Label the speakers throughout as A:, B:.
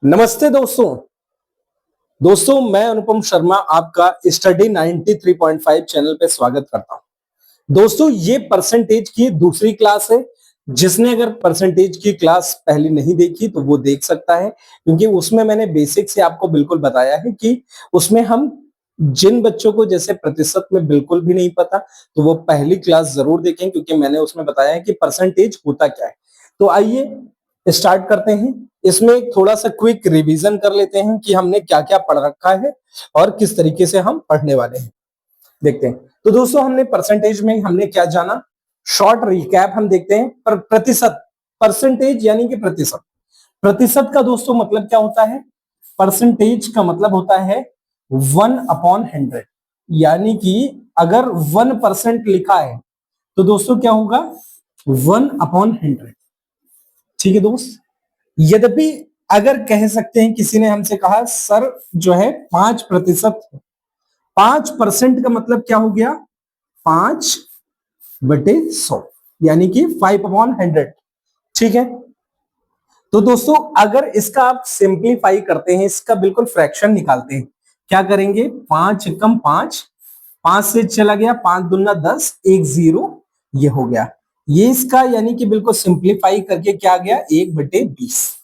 A: नमस्ते दोस्तों। मैं अनुपम शर्मा आपका स्टडी 93.5 चैनल पे स्वागत करता हूं। दोस्तों, ये परसेंटेज की दूसरी क्लास है। जिसने अगर परसेंटेज की क्लास पहले नहीं देखी तो वो देख सकता है, क्योंकि उसमें मैंने बेसिक से आपको बिल्कुल बताया है कि उसमें हम जिन बच्चों को जैसे प्रतिशत में बिल्कुल भी नहीं पता तो वो पहली क्लास जरूर देखें, क्योंकि मैंने उसमें बताया है कि परसेंटेज होता क्या है। तो आइए स्टार्ट करते हैं। इसमें एक थोड़ा सा क्विक रिवीजन कर लेते हैं कि हमने क्या क्या पढ़ रखा है और किस तरीके से हम पढ़ने वाले हैं। देखते हैं। तो दोस्तों, हमने परसेंटेज में हमने क्या जाना, शॉर्ट रिकैप हम देखते हैं। पर प्रतिशत, परसेंटेज यानी कि प्रतिशत। प्रतिशत का दोस्तों मतलब क्या होता है? परसेंटेज का मतलब होता है 1/100। यानी कि अगर 1% लिखा है तो दोस्तों क्या होगा? 1/100। ठीक है दोस्त। यद्यपि अगर कह सकते हैं, किसी ने हमसे कहा सर जो है 5%, 5% का मतलब क्या हो गया? 5/100 यानी कि 5/100। ठीक है। तो दोस्तों, अगर इसका आप सिंप्लीफाई करते हैं, इसका बिल्कुल फ्रैक्शन निकालते हैं, क्या करेंगे? 5 एकम 5, 5 से चला गया, 5 दूना 10, 1 0, ये हो गया। ये इसका यानी कि बिल्कुल सिंप्लीफाई करके क्या आ गया? 1/20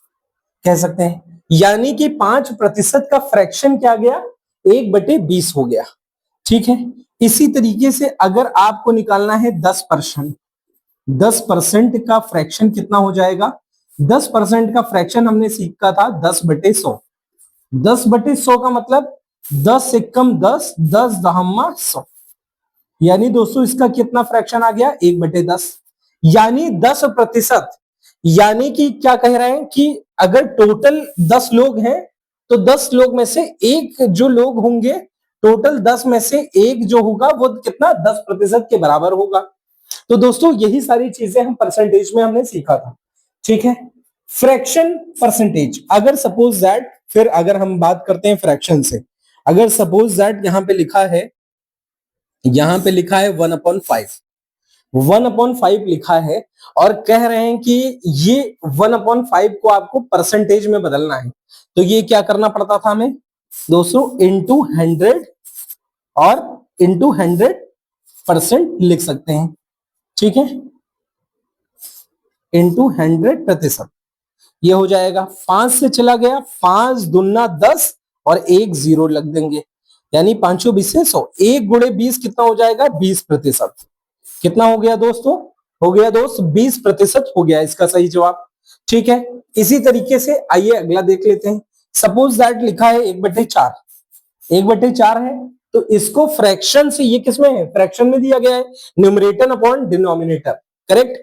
A: कह सकते हैं। यानी कि 5% का फ्रैक्शन क्या गया? 1/20 हो गया। ठीक है। इसी तरीके से अगर आपको निकालना है 10%, 10% का फ्रैक्शन कितना हो जाएगा? 10% का फ्रैक्शन हमने सीखा था 10/100। 10/100 का मतलब 10 एकम 10, 10 दहम्मा 100। यानी दोस्तों इसका कितना फ्रैक्शन आ गया? 1/10। यानी 10%। यानी कि क्या कह रहे हैं कि अगर टोटल 10 लोग हैं तो 10 लोग में से एक जो लोग होंगे, टोटल 10 में से एक जो होगा वो कितना? 10% के बराबर होगा। तो दोस्तों यही सारी चीजें हम परसेंटेज में हमने सीखा था। ठीक है। फ्रैक्शन परसेंटेज, अगर सपोज दैट, फिर अगर हम बात करते हैं फ्रैक्शन से, अगर सपोज दैट यहां पे लिखा है 1/5, 1/5 लिखा है और कह रहे हैं कि ये 1/5 को आपको परसेंटेज में बदलना है, तो ये क्या करना पड़ता था हमें दोस्तों? इंटू 100 और इंटू 100% लिख सकते हैं। ठीक है। इंटू 100%, ये हो जाएगा। 5 से चला गया, 5 दूना 10 और 1 0 लग देंगे, यानी 5 20 से 100, 1 गुणे 20 कितना हो जाएगा? 20%। कितना हो गया दोस्तों? हो गया दोस्त 20% हो गया इसका सही जवाब। ठीक है। इसी तरीके से आइए अगला देख लेते हैं। सपोज दैट लिखा है 1/4, 1/4 है, तो इसको फ्रैक्शन से, ये किसमें है? फ्रैक्शन में दिया गया है, न्यूमरेटर अपॉन डिनोमिनेटर। करेक्ट।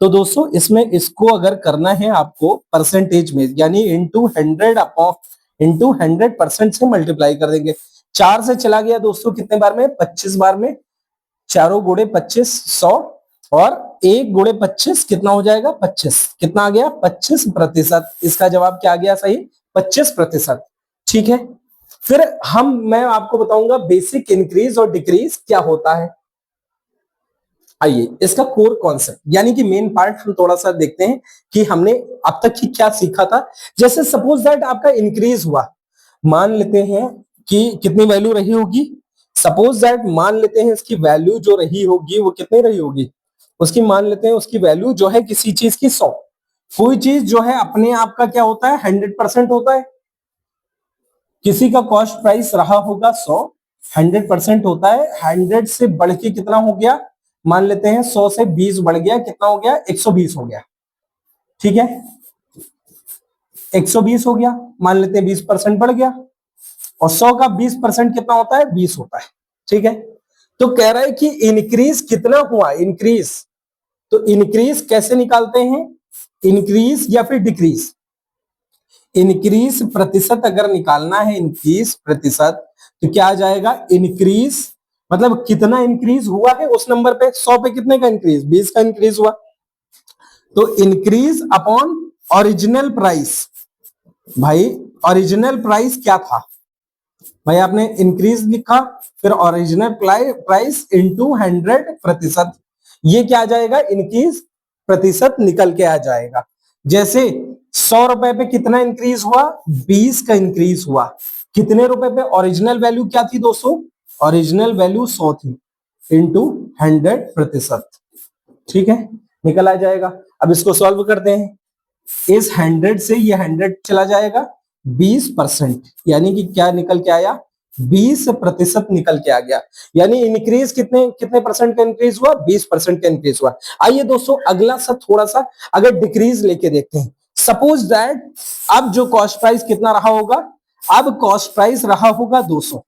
A: तो दोस्तों इसमें इसको अगर करना है आपको परसेंटेज में, यानी इंटू 100% से मल्टीप्लाई कर देंगे। 4 से चला गया दोस्तों कितने बार में? 25 बार में। चारों गुणे 25 100, और 1 गुणे 25 कितना हो जाएगा? 25। कितना आ गया? 25%। इसका जवाब क्या आ गया सही? 25%। ठीक है। फिर मैं आपको बताऊंगा बेसिक इंक्रीज और डिक्रीज क्या होता है। आइए इसका कोर कॉन्सेप्ट यानी कि मेन पार्ट हम थोड़ा सा देखते हैं कि हमने अब तक की क्या सीखा था। जैसे सपोज दैट आपका इंक्रीज हुआ, मान लेते हैं कि कितनी वैल्यू रही होगी? सपोज दैट मान लेते हैं इसकी वैल्यू जो रही होगी वो कितनी रही होगी? उसकी मान लेते हैं उसकी वैल्यू जो है किसी चीज की 100। कोई चीज जो है अपने आप का क्या होता है? 100% होता है। किसी का कॉस्ट प्राइस रहा होगा 100, 100% होता है। 100 से बढ़ के कितना हो गया? मान लेते हैं 100 से 20 बढ़ गया, कितना हो गया? 120 हो गया। ठीक है। 120 हो गया, मान लेते हैं 20% बढ़ गया, और 100 का 20% कितना होता है? 20 होता है। ठीक है। तो कह रहा है कि इंक्रीज कितना हुआ? इंक्रीज, तो इंक्रीज कैसे निकालते हैं? इंक्रीज या फिर डिक्रीज? इंक्रीज प्रतिशत अगर निकालना है, इंक्रीज प्रतिशत, तो क्या आ जाएगा? इंक्रीज मतलब कितना इंक्रीज हुआ है उस नंबर पे? 100 पे कितने का इंक्रीज? 20 का इंक्रीज हुआ। तो इंक्रीज अपॉन ओरिजिनल प्राइस। भाई ओरिजिनल प्राइस क्या था? भाई आपने इंक्रीज लिखा, फिर ओरिजिनल प्राइस इंटू 100%, ये क्या आ जाएगा? इंक्रीज प्रतिशत निकल के आ जाएगा। जैसे 100 रुपए पे कितना इंक्रीज हुआ? 20 का इंक्रीज हुआ। कितने रुपए पे? ओरिजिनल वैल्यू क्या थी दोस्तों? ओरिजिनल वैल्यू 100 थी, इंटू 100%। ठीक है, निकल आ जाएगा। अब इसको सॉल्व करते हैं। इस 100 से ये 100 चला जाएगा, 20%, यानी कि क्या निकल के आया? 20% निकल के आ गया। यानी इंक्रीज कितने कितने परसेंट का इंक्रीज हुआ? 20% का इंक्रीज हुआ। आइए दोस्तों अगला सा थोड़ा सा अगर डिक्रीज लेके देखते हैं। सपोज दैट अब जो कॉस्ट प्राइस कितना रहा होगा? अब कॉस्ट प्राइस रहा होगा 200।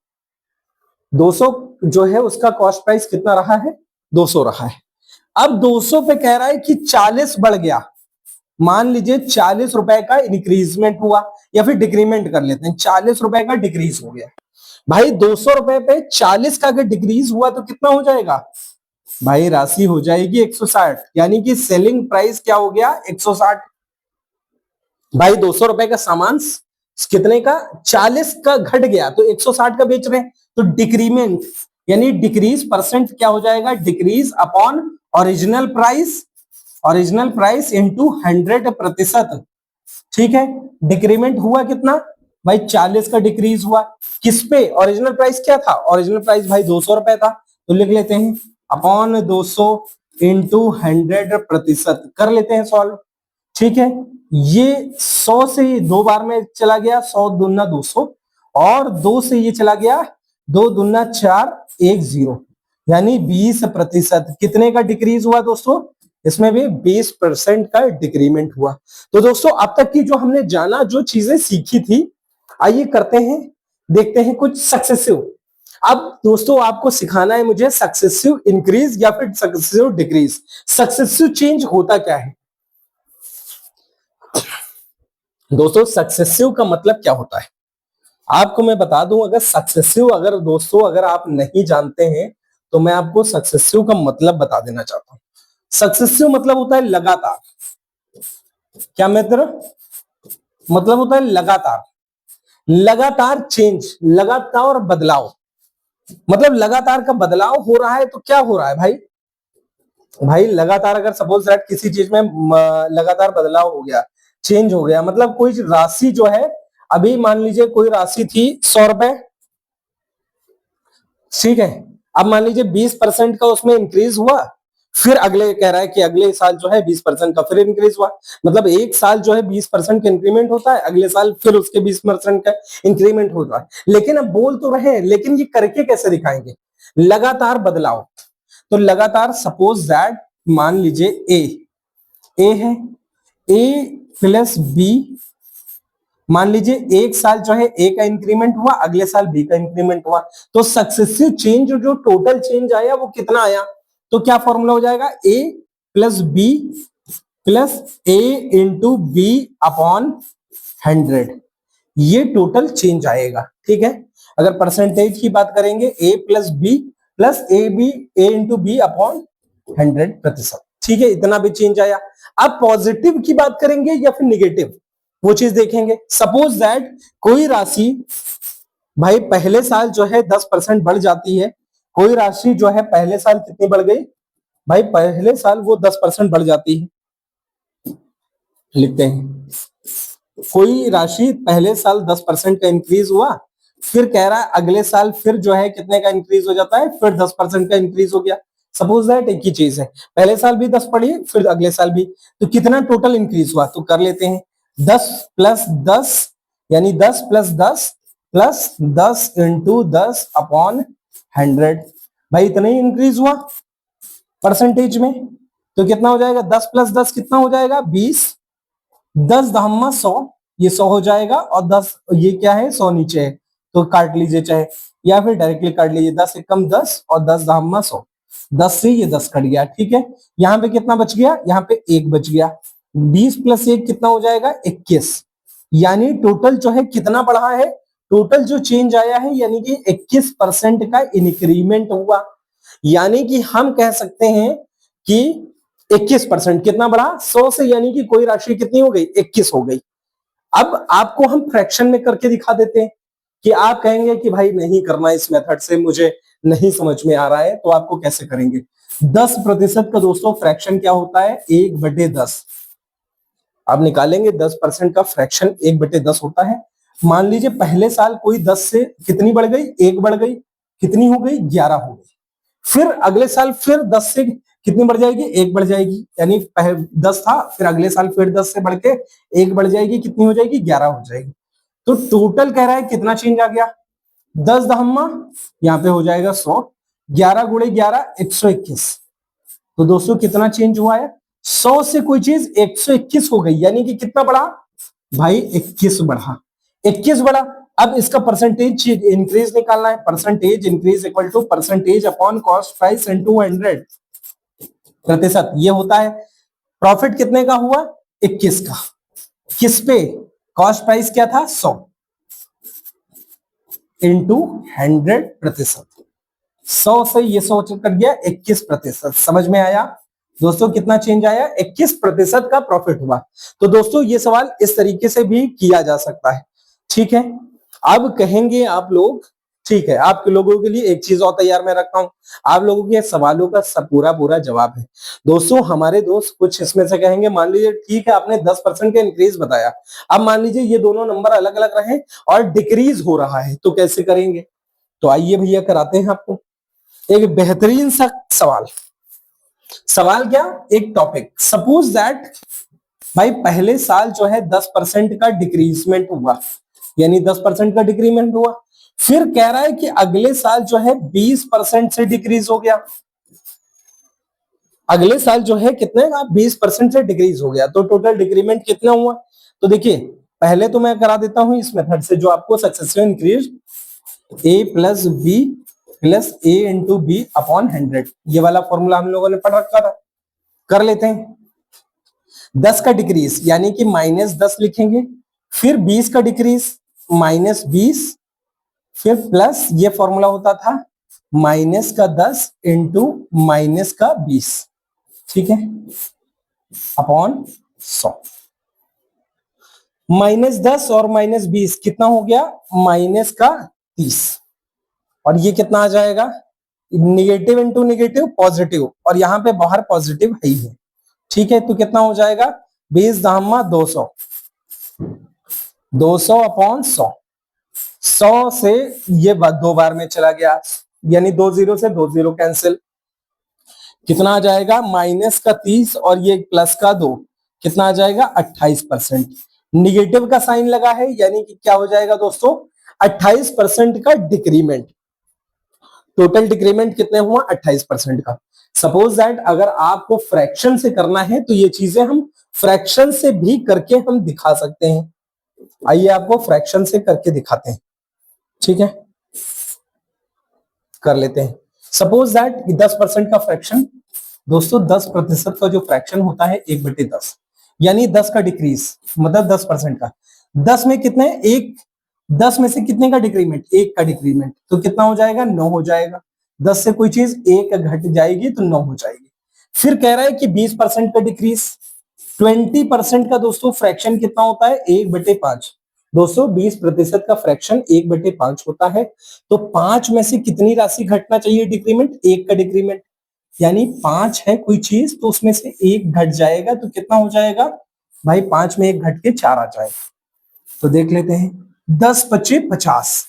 A: 200 जो है उसका कॉस्ट प्राइस कितना रहा है? 200 रहा है। अब 200 पे कह रहा है कि 40 बढ़ गया। मान लीजिए 40 रुपए का इंक्रीजमेंट हुआ, या फिर डिक्रीमेंट कर लेते हैं, 40 रुपए का डिक्रीज हो गया। भाई 200 रुपए पे 40 का अगर डिक्रीज हुआ तो कितना हो जाएगा? भाई राशि हो जाएगी 160, यानी कि सेलिंग प्राइस क्या हो गया? 160। भाई 200 रुपए का सामान कितने का? 40 का घट गया तो 160 का बेच रहे हैं, तो डिक्रीमेंट यानी डिक्रीज परसेंट क्या हो जाएगा? Decrease upon original price, original price into 100%। ठीक है, डिक्रीमेंट हुआ कितना? भाई 40 का डिक्रीज हुआ। किस पे? ओरिजिनल प्राइस क्या था? ओरिजिनल प्राइस भाई 200 रुपए था, तो लिख लेते हैं अपॉन 200 इंटू 100% कर लेते हैं सॉल्व। ठीक है, ये 100 से ये 2 बार में चला गया, 100 दूना 200, और 2 से ये चला गया, 2 दूना 4, 1 0, यानी 20%। कितने का डिक्रीज हुआ दोस्तों? इसमें भी 20% का डिक्रीमेंट हुआ। तो दोस्तों अब तक की जो हमने जाना, जो चीजें सीखी थी, आइए करते हैं, देखते हैं कुछ सक्सेसिव। अब दोस्तों आपको सिखाना है मुझे सक्सेसिव इंक्रीज या फिर सक्सेसिव डिक्रीज। सक्सेसिव चेंज होता क्या है दोस्तों? सक्सेसिव का मतलब क्या होता है आपको मैं बता दूं। अगर सक्सेसिव, अगर दोस्तों अगर आप नहीं जानते हैं तो मैं आपको सक्सेसिव का मतलब बता देना चाहता हूं। सक्सेसिव मतलब होता है लगातार। क्या मित्र? मतलब होता है लगातार, लगातार चेंज, लगातार बदलाव। मतलब लगातार का बदलाव हो रहा है तो क्या हो रहा है भाई? भाई लगातार अगर सपोज दैट किसी चीज में लगातार बदलाव हो गया, चेंज हो गया, मतलब कोई राशि जो है, अभी मान लीजिए कोई राशि थी 100 रुपए, ठीक है, अब मान लीजिए 20% का उसमें इंक्रीज हुआ, फिर अगले कह रहा है कि अगले साल जो है 20% का फिर इंक्रीज हुआ। मतलब एक साल जो है 20% का इंक्रीमेंट होता है, अगले साल फिर उसके 20% का इंक्रीमेंट होता है। लेकिन अब बोल तो रहे हैं, लेकिन ये करके कैसे दिखाएंगे? लगातार बदलाव। तो लगातार सपोज दैट मान लीजिए ए है, ए प्लस बी, मान लीजिए एक साल जो है ए का इंक्रीमेंट हुआ, अगले साल बी का इंक्रीमेंट हुआ, तो सक्सेसिव चेंज जो टोटल चेंज आया वो कितना आया? तो क्या फॉर्मूला हो जाएगा? ए plus B plus A into B upon 100, ये टोटल चेंज आएगा। ठीक है, अगर परसेंटेज की बात करेंगे, A plus B plus A B, A into B upon 100%। ठीक है, इतना भी चेंज आया। अब पॉजिटिव की बात करेंगे या फिर निगेटिव, वो चीज देखेंगे। सपोज दैट कोई राशि भाई पहले साल जो है 10% बढ़ जाती है, कोई राशि जो है पहले साल कितनी बढ़ गई? भाई पहले साल वो 10% बढ़ जाती है। लिखते हैं कोई राशि पहले साल 10% का इंक्रीज हुआ, फिर कह रहा है अगले साल फिर जो है कितने का इंक्रीज हो जाता है? फिर 10% का इंक्रीज हो गया। सपोज दैट एक ही चीज है, पहले साल भी 10 पड़ी, फिर अगले साल भी, तो कितना टोटल इंक्रीज हुआ? तो कर लेते हैं 10 प्लस 10, यानी 10 प्लस 10 प्लस 10 इंटू 10 अपॉन 100। भाई इतना ही इंक्रीज हुआ परसेंटेज में, तो कितना हो जाएगा? 10 प्लस 10 कितना हो जाएगा? 20, 10 दहम्मा 100, ये 100 हो जाएगा, और 10 ये क्या है? 100 नीचे है, तो काट लीजिए चाहे, या फिर डायरेक्टली काट लीजिए। 10 एकम 10 और 10 दहम्मा 100, 10 से ये 10 कट गया। ठीक है, यहाँ पे कितना बच गया? यहाँ पे 1 बच गया। 20 प्लस 1 कितना हो जाएगा? 21। यानी टोटल जो है कितना बढ़ा है? टोटल जो चेंज आया है यानी कि 21% का इंक्रीमेंट हुआ। यानी कि हम कह सकते हैं कि 21% कितना बढ़ा? 100 से, यानी कि कोई राशि कितनी हो गई? 21 हो गई। अब आपको हम फ्रैक्शन में करके दिखा देते हैं, कि आप कहेंगे कि भाई नहीं करना इस मेथड से, मुझे नहीं समझ में आ रहा है, तो आपको कैसे करेंगे? 10% का दोस्तों फ्रैक्शन क्या होता है? 1/10। आप निकालेंगे 10% का फ्रैक्शन 1/10 होता है। मान लीजिए पहले साल कोई 10 से कितनी बढ़ गई, 1 बढ़ गई, कितनी हो गई, 11 हो गई। फिर अगले साल फिर 10 से कितनी बढ़ जाएगी, 1 बढ़ जाएगी, यानी 10 था, फिर अगले साल फिर 10 से बढ़ के 1 बढ़ जाएगी, कितनी हो जाएगी, 11 हो जाएगी। तो टोटल कह रहा है कितना चेंज आ गया, 10 दहम्मा यहाँ पे हो जाएगा 100, 11 गुणे 11 121। तो दोस्तों कितना चेंज हुआ है, 100 से कोई चीज 121 हो गई, यानी कि कितना बढ़ा भाई, 21 बढ़ा, 21 बढ़ा। अब इसका परसेंटेज इंक्रीज निकालना है, percentage increase equal to percentage upon cost price into 100 प्रतिशत, ये होता है। प्रॉफिट कितने का हुआ, 21 का, किस पे, कॉस्ट प्राइस क्या था 100 इंटू 100%, 100 से ये 100 कर गया 21%। समझ में आया दोस्तों कितना चेंज आया, 21% का प्रॉफिट हुआ। तो दोस्तों ये सवाल इस तरीके से भी किया जा सकता है, ठीक है। अब कहेंगे आप लोग, ठीक है, आप लोगों के लिए एक चीज और तैयार मैं रखा हूं, आप लोगों के सवालों का सब पूरा जवाब है। दोस्तों हमारे दोस्त कुछ इसमें से कहेंगे, मान लीजिए ठीक है आपने 10% का इंक्रीज बताया, अब मान लीजिए ये दोनों नंबर अलग अलग रहे और डिक्रीज हो रहा है, तो कैसे करेंगे। तो आइए भैया कराते हैं आपको एक बेहतरीन सा सवाल। सवाल क्या, एक टॉपिक, सपोज दैट भाई पहले साल जो है 10% का डिक्रीजमेंट हुआ, यानी 10% का डिक्रीमेंट हुआ, फिर कह रहा है कि अगले साल जो है 20% से डिक्रीज हो गया, अगले साल जो है कितने का 20% से डिक्रीज हो गया, तो टोटल डिक्रीमेंट कितना हुआ। तो देखिए पहले तो मैं करा देता हूं इस मेथड से, जो आपको successive increase a plus B plus A into B upon 100, ये वाला फॉर्मूला हम लोगों ने पढ़ रखा था, कर लेते हैं। 10 का डिक्रीज यानी कि -10 लिखेंगे, फिर 20 का डिक्रीज -20, फिर प्लस ये फॉर्मूला होता था -10 इंटू -20, ठीक है, अपॉन 100। -10 और -20 कितना हो गया, -30, और ये कितना आ जाएगा, निगेटिव इंटू निगेटिव पॉजिटिव, और यहां पे बाहर पॉजिटिव है ही है, ठीक है। तो कितना हो जाएगा, 20 दहम्मा 200, 200 अपॉन 100, 100 से ये दो बार में चला गया, यानी 2 0 से 2 0 कैंसिल, कितना आ जाएगा, -30 और ये प्लस का 2, कितना आ जाएगा 28%। निगेटिव का साइन लगा है, यानी कि क्या हो जाएगा दोस्तों, 28% का डिक्रीमेंट। टोटल डिक्रीमेंट कितने हुआ, 28% का। सपोज दैट अगर आपको फ्रैक्शन से करना है तो ये चीजें हम फ्रैक्शन से भी करके हम दिखा सकते हैं। आइए आपको फ्रैक्शन से करके दिखाते हैं, ठीक है, कर लेते हैं। सपोज दैट 10% का फ्रैक्शन, दोस्तों 10% का जो फ्रैक्शन होता है 1/10, यानी 10 का डिक्रीज मतलब 10% का, 10 में कितने, एक, 10 में से कितने का डिक्रीमेंट, 1 का डिक्रीमेंट, तो कितना हो जाएगा, 9 हो जाएगा। 10 से कोई चीज 1 घट जाएगी तो 9 हो जाएगी। फिर कह रहा है कि 20% का डिक्रीज, 20% का दोस्तों फ्रैक्शन कितना होता है, 1/5। दोस्तों 20% का फ्रैक्शन 1/5 होता है, तो 5 में से कितनी राशि घटना चाहिए डिक्रीमेंट, 1 का डिक्रीमेंट, यानी 5 है कोई चीज तो उसमें से 1 घट जाएगा, तो कितना हो जाएगा भाई, 5 में 1 घट के 4 आ जाएगा। तो देख लेते हैं, 10 25 50,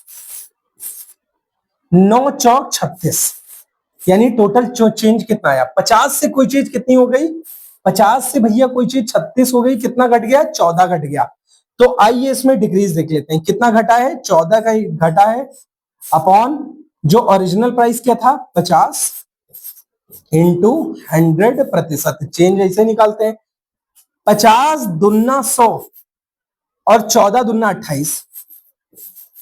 A: 9 चौक 36, यानी टोटल चेंज कितना आया, 50 से कोई चीज कितनी हो गई, 50 से भैया कोई चीज 36 हो गई, कितना घट गया, 14 घट गया। तो आइए इसमें डिक्रीज देख लेते हैं, कितना घटा है, 14 का घटा है, अपॉन जो ओरिजिनल प्राइस क्या था 50 इंटू 100%, चेंज ऐसे निकालते हैं, 50 दूना 100 और 14 दूना 28,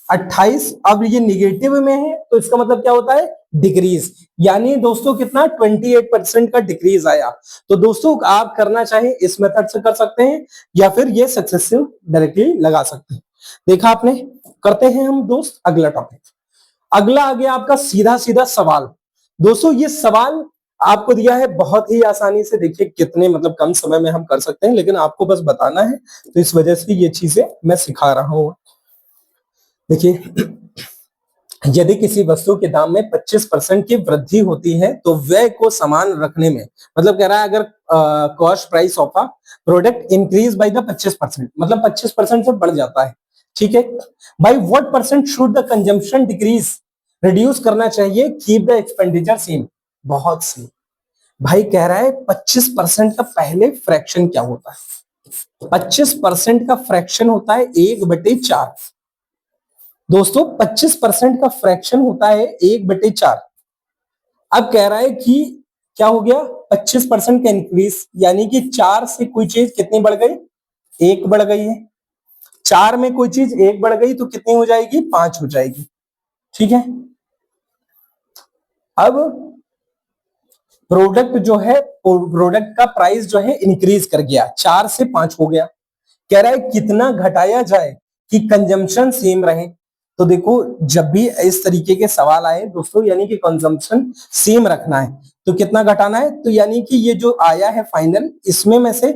A: 28, अब ये निगेटिव में है तो इसका मतलब क्या होता है, डिक्रीज, यानी दोस्तों कितना 28% का डिक्रीज आया। तो दोस्तों आप करना चाहे इस मेथड से कर सकते हैं या फिर ये सक्सेसिव डायरेक्टली लगा सकते हैं। देखा आपने, करते हैं हम दोस्त अगला टॉपिक। अगला आ गया आपका सीधा सीधा सवाल। दोस्तों ये सवाल आपको दिया है बहुत ही आसानी से, देखिए कितने मतलब कम समय में हम कर सकते हैं, लेकिन आपको बस बताना है, तो इस वजह से ये चीजें मैं सिखा रहा हूं। देखिए यदि किसी वस्तु के दाम में 25% की वृद्धि होती है तो व्यय को समान रखने में, मतलब कह रहा है अगर cost price of a product increase by the 25%, मतलब 25% से बढ़ जाता है, ठीक है, by what percent should the consumption decrease, reduce करना चाहिए, कीप द एक्सपेंडिचर सेम। बहुत सी भाई कह रहा है 25% का पहले फ्रैक्शन क्या होता है, 25% का फ्रैक्शन होता है 1/4। दोस्तों 25% का फ्रैक्शन होता है 1/4। अब कह रहा है कि क्या हो गया, 25% का इंक्रीज, यानी कि 4 से कोई चीज कितनी बढ़ गई, 1 बढ़ गई है। 4 में कोई चीज 1 बढ़ गई तो कितनी हो जाएगी, 5 हो जाएगी, ठीक है। अब प्रोडक्ट जो है, प्रोडक्ट का प्राइस जो है इंक्रीज कर गया, 4 से 5 हो गया। कह रहा है कितना घटाया जाए कि कंजम्पशन सेम रहे। तो देखो जब भी इस तरीके के सवाल आए दोस्तों, यानी कि कंजम्पशन सेम रखना है तो कितना घटाना है, तो यानी कि ये जो आया है फाइनल, इसमें में से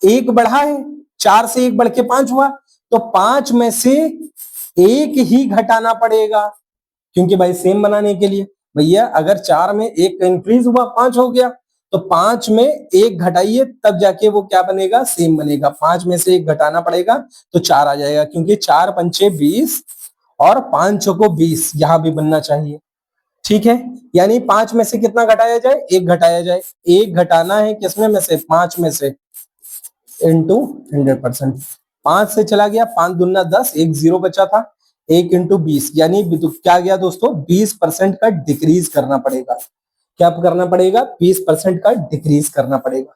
A: 1 बढ़ा है, 4 से 1 बढ़ के 5 हुआ, तो 5 में से 1 ही घटाना पड़ेगा, क्योंकि भाई सेम बनाने के लिए भैया अगर 4 में 1 इंक्रीज हुआ 5 हो गया, तो 5 में 1 घटाइए तब जाके वो क्या बनेगा, सेम बनेगा। 5 में से 1 घटाना पड़ेगा तो 4 आ जाएगा, क्योंकि 4 पंचे 20 और 5 चौको 20 यहां भी बनना चाहिए, ठीक है। यानी 5 में से कितना घटाया जाए, 1 घटाया जाए, 1 घटाना है किसमें में से, 5 में से, इंटू 100%। 5 से चला गया, 5 दूना 10, 1 0 बचा था, 1 इंटू 20, यानी तो क्या गया दोस्तों, 20% का डिक्रीज करना पड़ेगा। क्या करना पड़ेगा, 20% का डिक्रीज करना पड़ेगा,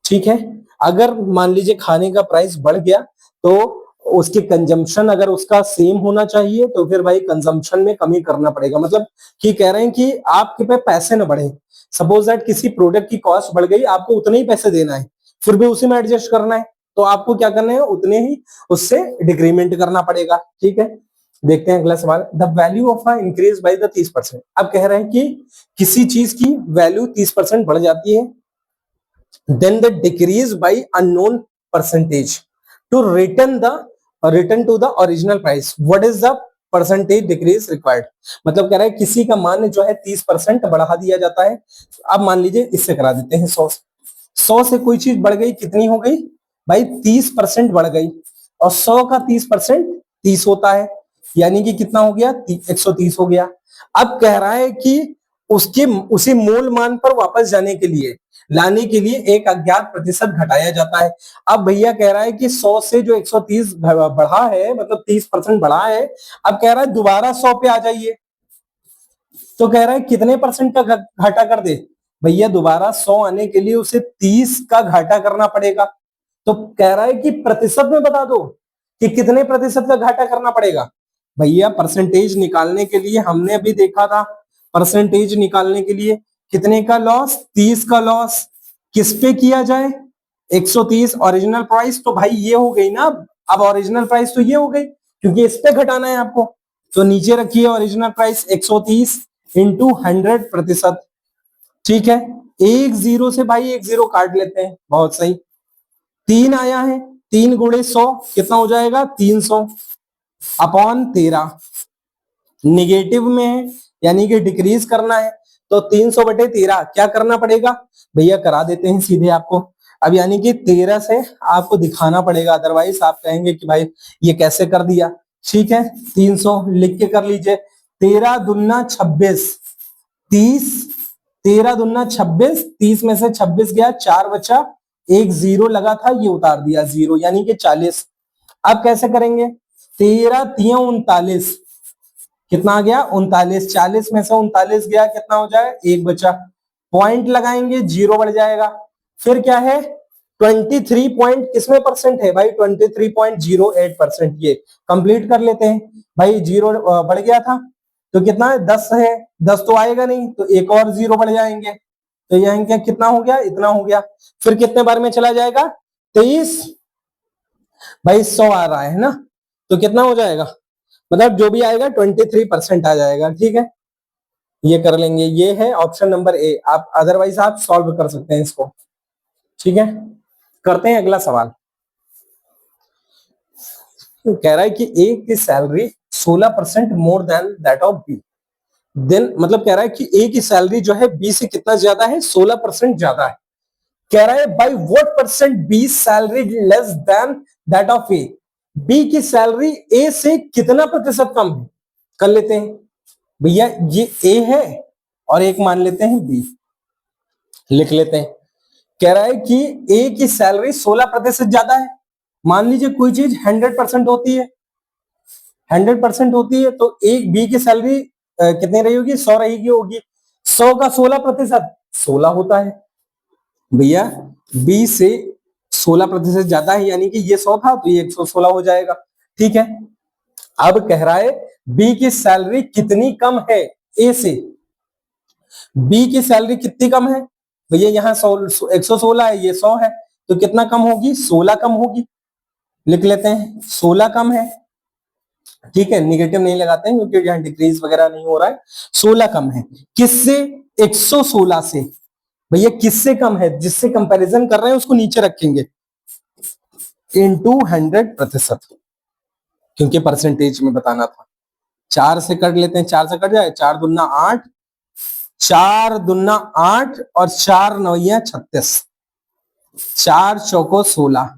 A: ठीक है। अगर मान लीजिए खाने का प्राइस बढ़ गया तो उसके कंजम्पशन अगर उसका सेम होना चाहिए, तो फिर भाई कंजम्पशन में कमी करना पड़ेगा। मतलब कि कह रहे हैं कि आपके पे पैसे न बढ़े, सपोज दैट किसी प्रोडक्ट की कॉस्ट बढ़ गई, आपको उतने ही पैसे देना है, फिर भी उसी में एडजस्ट करना है, तो आपको क्या करना है, उतने ही उससे डिक्रीमेंट करना पड़ेगा, ठीक है। देखते हैं अगला सवाल, the value of a increase by the 30%। अब कह रहे हैं कि किसी चीज की वैल्यू 30% बढ़ जाती है, then the decrease by unknown percentage to return to the original price, what is the percentage decrease required। मतलब कह रहा है किसी का मान जो है 30% बढ़ा दिया जाता है। अब मान लीजिए इससे करा देते हैं 100 से कोई चीज बढ़ गई, कितनी हो गई भाई, 30% बढ़ गई, और 100 का 30% 30 होता है, यानी कि कितना हो गया, 130 हो गया। अब कह रहा है कि उसके उसी मूल मान पर वापस जाने के लिए, लाने के लिए एक अज्ञात प्रतिशत घटाया जाता है। अब भैया कह रहा है कि 100 से जो 130 बढ़ा है, मतलब 30% बढ़ा है, अब कह रहा है दोबारा 100 पे आ जाइए, तो कह रहा है कितने परसेंट का घाटा कर दे, भैया दोबारा 100 आने के लिए उसे 30 का घाटा करना पड़ेगा। तो कह रहा है कि प्रतिशत में बता दो कि कितने प्रतिशत का घाटा करना पड़ेगा। भैया परसेंटेज निकालने के लिए हमने अभी देखा था, परसेंटेज निकालने के लिए कितने का लॉस, 30 का लॉस, किस पे किया जाए, 130 ओरिजिनल प्राइस, तो भाई ये हो गई ना, अब ओरिजिनल प्राइस तो ये हो गई, क्योंकि इस पे घटाना है आपको, तो नीचे रखिए ओरिजिनल प्राइस 130 इंटू 100%, ठीक है। 1 0 से भाई 1 0 काट लेते हैं, बहुत सही। 3 आया है, 3 गुणे 100 कितना हो जाएगा, 300 अपॉन 13, निगेटिव में है यानी कि डिक्रीज करना है, तो 300/13 क्या करना पड़ेगा, भैया करा देते हैं सीधे आपको। अब यानी कि 13 से आपको दिखाना पड़ेगा, अदरवाइज आप कहेंगे कि भाई ये कैसे कर दिया, ठीक है। 300 लिख के कर लीजिए, 13 दूना 26, 30, 13 दूना 26, 30 में से 26 गया, 4 बचा, 1 0 लगा था, ये उतार दिया 0, यानी कि 40। अब कैसे करेंगे, 13 3 39, कितना आ गया 39, 40 में से 39 गया, कितना हो जाए, 1 बचा, पॉइंट लगाएंगे, 0 बढ़ जाएगा। फिर क्या है, 23 पॉइंट किसमें परसेंट है भाई, 23.08%, ये कंप्लीट कर लेते हैं भाई। 0 बढ़ गया था तो कितना है, 10 है, 10 तो आएगा नहीं, तो एक और 0 बढ़ जाएंगे, तो यहाँ क्या कितना हो गया, इतना हो गया। फिर कितने बार में चला जाएगा, 23, भाई 100 आ रहा है ना, तो कितना हो जाएगा, मतलब जो भी आएगा 23% आ जाएगा, ठीक है। ये कर लेंगे, ये है ऑप्शन नंबर ए। आप अदरवाइज आप सॉल्व कर सकते हैं इसको, ठीक है। करते हैं अगला सवाल। तो कह रहा है कि एक की salary 16% more than that of B, then मतलब कह रहा है कि ए की सैलरी जो है बी से कितना ज्यादा है, 16% ज्यादा है। कह रहा है by what percent B salary less than that of A, B की सैलरी ए से कितना प्रतिशत कम है। कर लेते हैं भैया, ये ए है और एक मान लेते हैं बी, लिख लेते हैं। कह रहा है कि ए की सैलरी 16% ज्यादा है। मान लीजिए कोई चीज 100% होती है, 100% होती है, तो एक बी की सैलरी कितनी रही होगी, 100 रहेगी होगी। 100 का 16% 16 होता है भैया, बी से 16% ज्यादा है, यानी कि ये 100 था तो ये 116 हो जाएगा। ठीक है, अब कह रहा है बी की सैलरी कितनी कम है ए से, बी की सैलरी कितनी कम है भैया, यहाँ 116 है, ये 100 है, तो कितना कम होगी, 16 कम होगी। लिख लेते हैं 16 कम है। ठीक है, निगेटिव नहीं लगाते हैं क्योंकि यहाँ डिक्रीज वगैरह नहीं हो रहा है। 16 कम है किससे, 116 से। भैया किससे कम है, जिससे कंपैरिजन कर रहे हैं उसको नीचे रखेंगे, इनटू 100%, क्योंकि परसेंटेज में बताना था। 4 से कट लेते हैं, 4 से कट जाए, 4 दूना 8, 4 दूना 8 और 4 नौया 36, 4 चौको 16,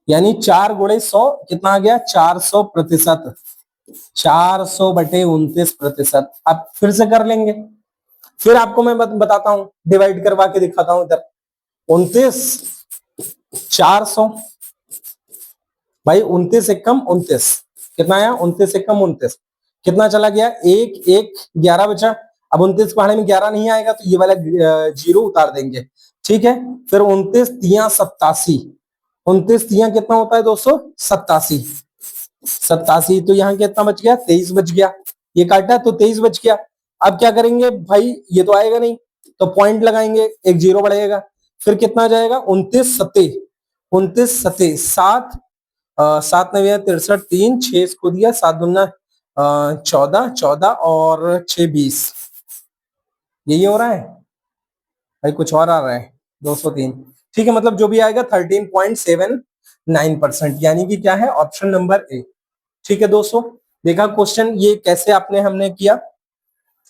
A: यानी 4 गुणे 100 कितना आ गया, 400%, 400/29%। अब फिर से कर लेंगे, फिर आपको मैं बताता हूं, डिवाइड करवा के दिखाता हूं। इधर 29 400, भाई 29 एकम 29 कितना आया, 29 एकम 29 कितना चला गया, 1 1 11 बचा। अब 29 पहाड़े में 11 नहीं आएगा तो ये वाला जीरो उतार देंगे। ठीक है, फिर 29 तिया 87, 29 तिया कितना होता है दोस्तों, 87, 87, तो यहाँ कितना बच गया, 23 बच गया। ये काटा तो 23 बच गया। अब क्या करेंगे भाई, ये तो आएगा नहीं, तो पॉइंट लगाएंगे, एक जीरो बढ़ेगा, फिर कितना आ जाएगा, 29 सते 29 सते 7, 7 9 63, 3 6 इसको दिया, 7 दूना 14, 14 और 6 20, यही हो रहा है भाई, कुछ और आ रहा है 203। ठीक है, मतलब जो भी आएगा 13.79%, यानी कि क्या है, ऑप्शन नंबर ए। ठीक है दोस्तों, देखा क्वेश्चन ये कैसे आपने हमने किया।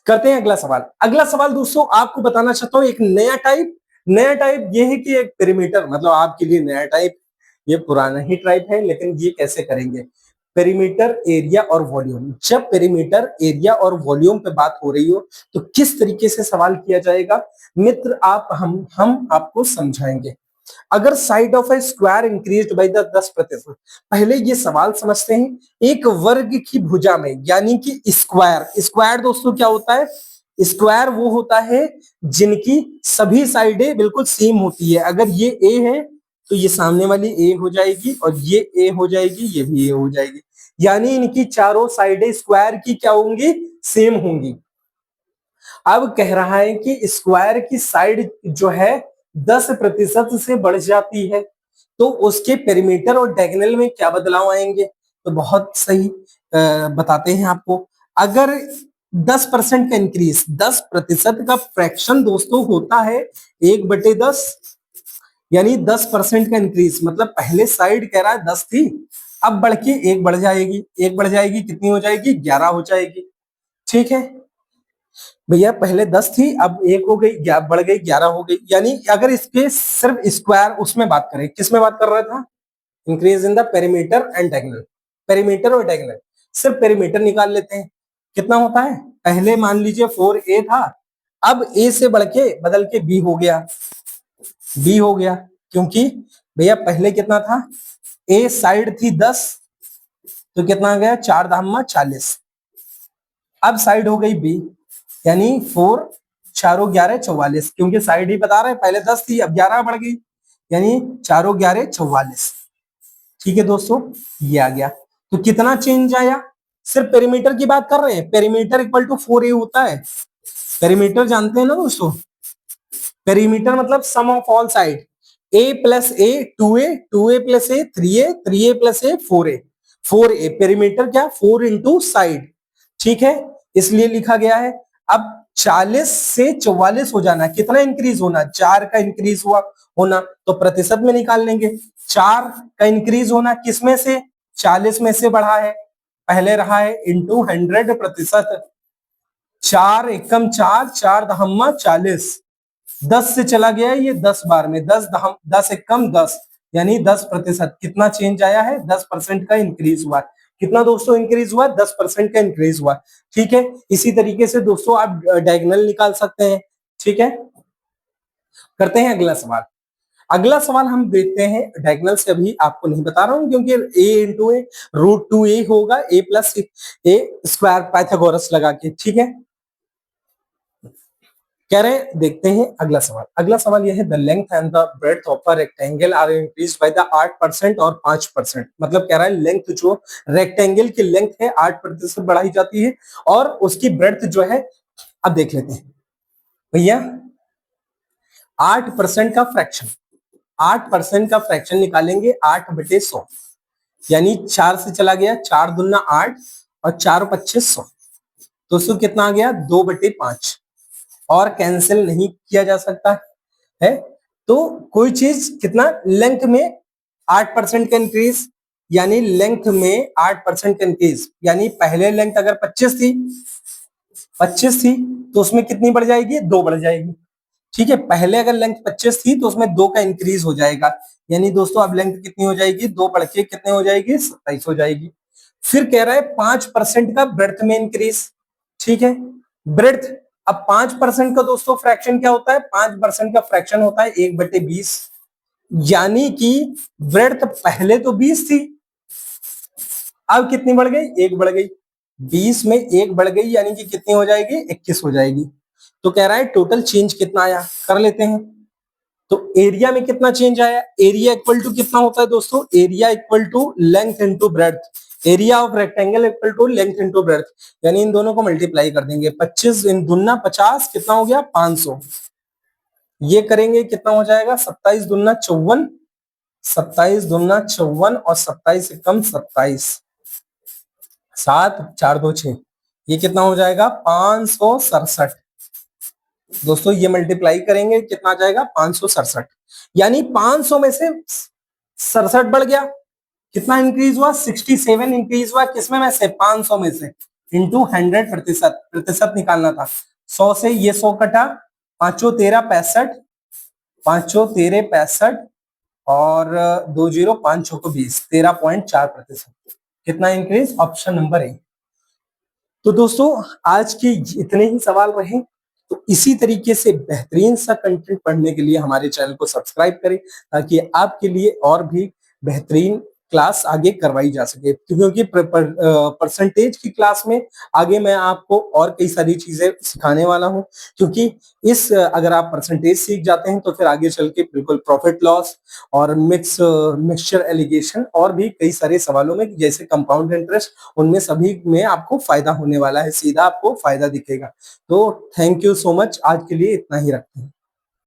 A: करते हैं अगला सवाल। अगला सवाल दोस्तों आपको बताना चाहता हूं, एक नया टाइप, नया टाइप ये है कि एक पेरीमीटर, मतलब आपके लिए नया टाइप, ये पुराना ही टाइप है, लेकिन ये कैसे करेंगे, पेरीमीटर एरिया और वॉल्यूम। जब पेरीमीटर एरिया और वॉल्यूम पे बात हो रही हो तो किस तरीके से सवाल किया जाएगा मित्र, आप हम आपको समझाएंगे। अगर side of A square increased by the 10%, पहले ये सवाल समझते हैं। एक वर्ग की भुजा में, यानी कि स्क्वायर, स्क्वायर दोस्तों क्या होता है, स्क्वायर वो होता है जिनकी सभी साइडें बिल्कुल सेम होती है। अगर ये ए है तो ये सामने वाली ए हो जाएगी, और ये ए हो जाएगी, ये भी ए हो जाएगी, यानी इनकी चारों साइडें स्क्वायर की क्या होंगी, सेम होंगी। अब कह रहा है कि स्क्वायर की साइड जो है 10% से बढ़ जाती है तो उसके पेरीमीटर और डायगोनल में क्या बदलाव आएंगे, तो बहुत सही बताते हैं आपको। अगर 10% का इंक्रीज, 10% का फ्रैक्शन दोस्तों होता है 1/10, यानी 10% का इंक्रीज, मतलब पहले साइड कह रहा है 10 थी, अब बढ़ के 1 बढ़ जाएगी, 1 बढ़ जाएगी, कितनी हो जाएगी, 11 हो जाएगी। ठीक है भैया, पहले 10 थी, अब 1 हो गई, बढ़ गई, 11 हो गई। यानी अगर इसके सिर्फ स्क्वायर उसमें बात करें, किस में बात कर रहा था, increase in the perimeter and diagonal, perimeter और डायगोनल। सिर्फ पेरीमीटर निकाल लेते हैं, कितना होता है, पहले मान लीजिए 4a था, अब a से बढ़ के बदल के b हो गया, b हो गया, क्योंकि भैया पहले कितना था, a साइड थी 10, तो कितना आ गया, 4 धामा 40, अब साइड हो गई b, यानी 4 4 11 44, क्योंकि साइड ही बता रहे हैं, पहले 10 थी अब 11 बढ़ गई, यानी 4 11 44। ठीक है दोस्तों, ये आ गया, तो कितना चेंज आया, सिर्फ पेरीमीटर की बात कर रहे हैं, पेरीमीटर इक्वल टू 4a होता है। पेरीमीटर जानते हैं ना दोस्तों, पेरीमीटर मतलब sum of all side, a plus a 2a, 2a plus a 3a, 3a plus a 4a, 4a perimeter क्या, 4 इंटू साइड। ठीक है, इसलिए लिखा गया है। अब 40 से 44 हो जाना, कितना इंक्रीज होना, 4 का इंक्रीज हुआ होना, तो प्रतिशत में निकाल लेंगे। 4 का इंक्रीज होना किसमें से, 40 में से बढ़ा है, पहले रहा है इंटू 100%, 4 एकम 4, 4 दहम्मा 40, 10 से चला गया है ये 10 बार में, 10 एकम 10, यानी 10%। कितना चेंज आया है? 10% का इंक्रीज हुआ है। कितना दोस्तों इंक्रीज हुआ? 10% का इंक्रीज हुआ। ठीक है, इसी तरीके से दोस्तों आप डायगोनल निकाल सकते हैं। ठीक है, करते हैं अगला सवाल। अगला सवाल हम देखते हैं, डायगोनल से अभी आपको नहीं बता रहा हूं क्योंकि a इंटू ए √2a होगा, a plus A square Pythagoras लगा के। ठीक है, कह रहे हैं, देखते हैं अगला सवाल। अगला सवाल यह है, the length and the breadth of a rectangle are increase by the 8% और 5%। मतलब कह रहा है लेंथ, जो रेक्टेंगल की लेंथ है 8% बढ़ाई जाती है और उसकी ब्रेड्थ जो है, अब देख लेते हैं भैया। 8% का फ्रैक्शन, 8% का फ्रैक्शन निकालेंगे 8/100, यानी 4 से चला गया, 4 दूना 8 और 4 25 100, दोस्तों कितना आ गया? 2/5, और कैंसिल नहीं किया जा सकता है। तो कोई चीज कितना लेंथ में 8% का इंक्रीज, यानी लेंथ में 8% का इंक्रीज, यानी पहले लेंथ अगर 25 थी तो उसमें कितनी बढ़ जाएगी? 2 बढ़ जाएगी। ठीक है, पहले अगर लेंथ 25 थी तो उसमें 2 का इंक्रीज हो जाएगा, यानी दोस्तों अब लेंथ कितनी हो जाएगी? 2 बढ़ के कितने हो जाएगी? 27 हो जाएगी। फिर कह रहा है 5% का ब्रेड्थ में इंक्रीज। ठीक है, ब्रेड्थ, अब 5% का दोस्तों फ्रैक्शन क्या होता है? 5% का फ्रैक्शन होता है 1/20, यानी कि ब्रेड्थ पहले तो 20 थी, अब कितनी बढ़ गई? 1 बढ़ गई। 20 में 1 बढ़ गई, यानी कि कितनी हो जाएगी? 21 हो जाएगी। तो कह रहा है टोटल चेंज कितना आया, कर लेते हैं। तो एरिया में कितना चेंज आया? एरिया इक्वल टू कितना होता है दोस्तों? Area equal to length into breadth. Area of rectangle equal to length into breadth, यानी इन दोनों को मल्टीप्लाई कर देंगे। 25 इन दूना 50, कितना हो गया? 500। ये करेंगे कितना हो जाएगा? 27 दूना 54, 27 दूना 54 और 27 एकम 27, 7 4 2 6, ये कितना हो जाएगा? 567। दोस्तों ये मल्टीप्लाई करेंगे कितना आ जाएगा? 567, यानी 500 में से 67 बढ़ गया। कितना इंक्रीज हुआ? 67 इंक्रीज हुआ। किसमें में से? 500 में से, इंटू 100%, प्रतिशत निकालना था। 100 से ये 100 कटा, 5 13 65, 5 13 65 और 2 0 5 को 20, 13.4%। कितना इंक्रीज? Option number A. तो दोस्तों आज के इतने ही सवाल रहे। तो इसी तरीके से बेहतरीन सा कंटेंट पढ़ने के लिए हमारे चैनल को सब्सक्राइब करें, ताकि आपके लिए और भी बेहतरीन क्लास आगे करवाई जा सके। क्योंकि परसेंटेज की क्लास में आगे मैं आपको और कई सारी चीजें सिखाने वाला हूं, क्योंकि इस अगर आप परसेंटेज सीख जाते हैं तो फिर आगे चल के बिल्कुल प्रॉफिट लॉस और मिक्सचर एलिगेशन और भी कई सारे सवालों में, जैसे कंपाउंड इंटरेस्ट, उनमें सभी में आपको फायदा होने वाला है, सीधा आपको फायदा दिखेगा। तो थैंक यू सो मच, आज के लिए इतना ही रखते हैं।